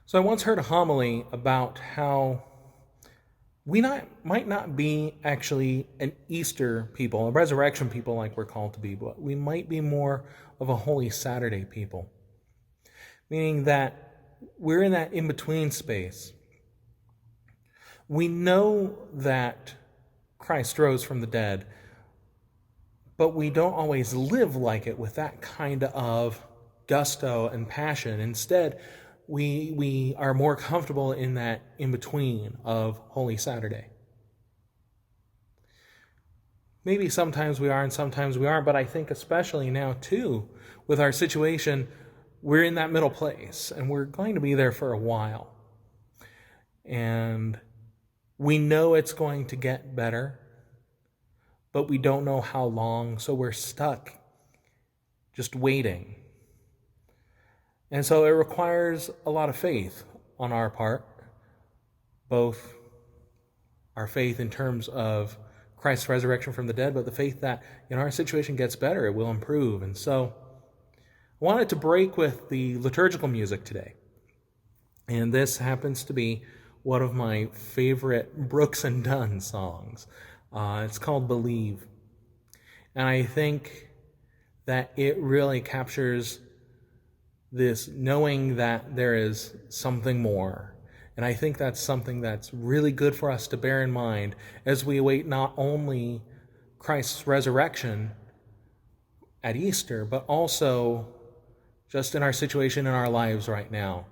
So I once heard a homily about how might not be actually an Easter people, a resurrection people like we're called to be, but we might be more of a Holy Saturday people. Meaning that we're in that in-between space. We know that Christ rose from the dead, but we don't always live like it with that kind of gusto and passion. Instead, we are more comfortable in that in-between of Holy Saturday. Maybe sometimes we are and sometimes we aren't, but I think especially now too, with our situation, we're in that middle place and we're going to be there for a while. And we know it's going to get better, but we don't know how long, so we're stuck just waiting. And so it requires a lot of faith on our part, both our faith in terms of Christ's resurrection from the dead, but the faith that our situation gets better, it will improve. And so I wanted to break with the liturgical music today. And this happens to be one of my favorite Brooks and Dunn songs. It's called Believe. And I think that it really captures this knowing that there is something more. And I think that's something that's really good for us to bear in mind as we await not only Christ's resurrection at Easter, but also just in our situation in our lives right now.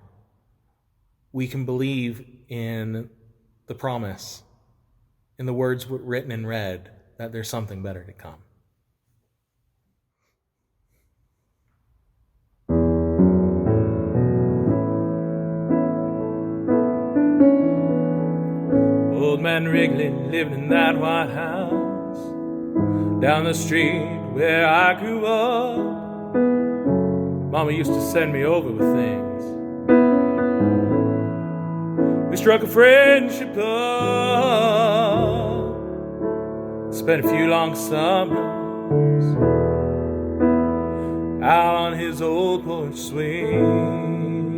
We can believe in the promise, in the words written and read, that there's something better to come. Old man Wrigley lived in that White House down the street where I grew up. Mama used to send me over with things. We struck a friendship up, spent a few long summers out on his old porch swing.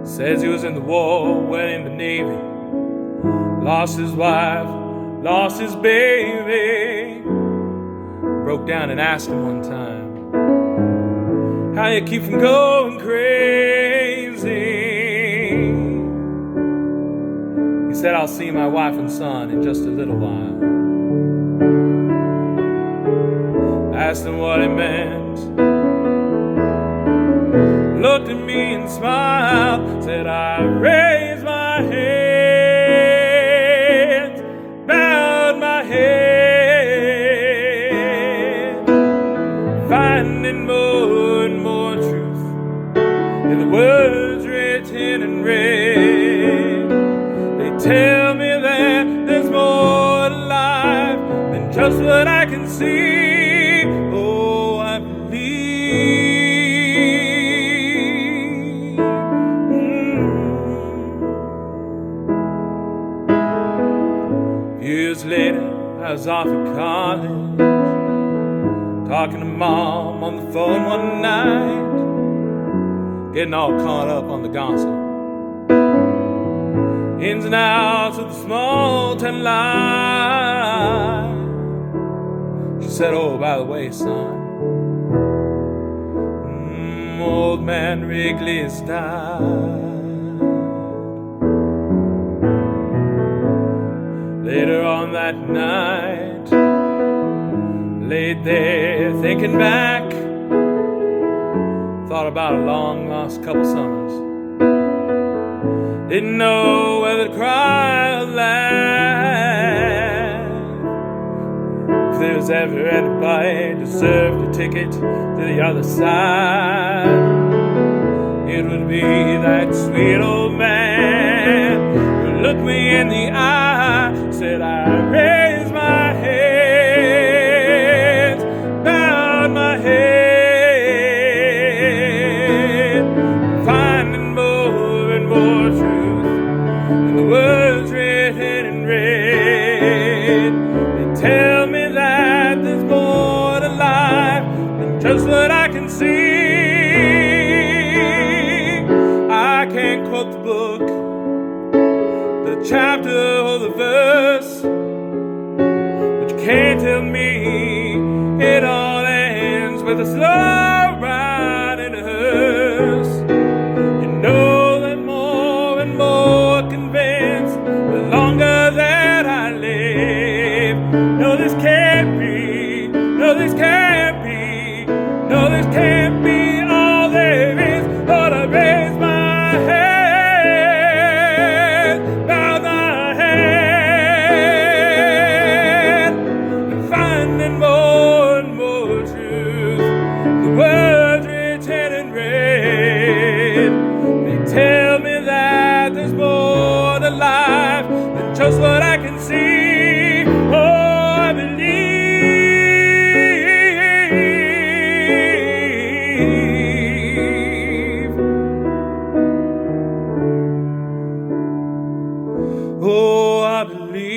Says he was in the war, went in the Navy, lost his wife, lost his baby. Broke down and asked him one time, how you keep from going crazy? He said, I'll see my wife and son in just a little while. I asked him what it meant, looked at me and smiled, said, I raised my hands, bowed my head, finding more and more truth in the words written and read. They tell me that there's more to life than just what I can see. Oh, I believe. Years later, I was off at college, talking to Mom on the phone one night, getting all caught up on the gossip, ins and outs of the small town life. She said, oh, by the way, son, old man Wrigley's died. Later on that night, laid there thinking back, thought about a long lost couple summers. Didn't know whether to cry or laugh. If there was ever anybody deserved a ticket to the other side, it would be that sweet old man who looked me in the eye, said, I raised my hands, bowed my head, finding more and more truth in the words written and read. They tell me that there's more to life than just what I can see. chapter or the verse, but you can't tell me it all ends with a slow ride in a hearse. You know that more and more convinced the longer that I live. No, this can't be, no, this can't be, no, this can't be all there is. But I raise my head, bow my head, and finding more and more truth. The words written in red, they tell me that there's more to life than just what I can see. Oh, I believe. Oh, I believe.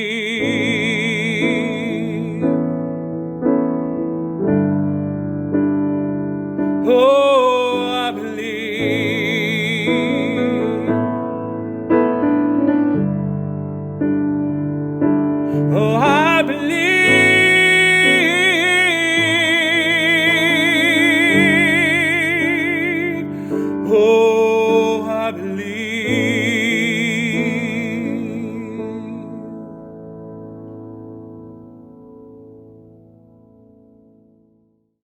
Oh, I believe. Oh, I believe. Oh, I believe.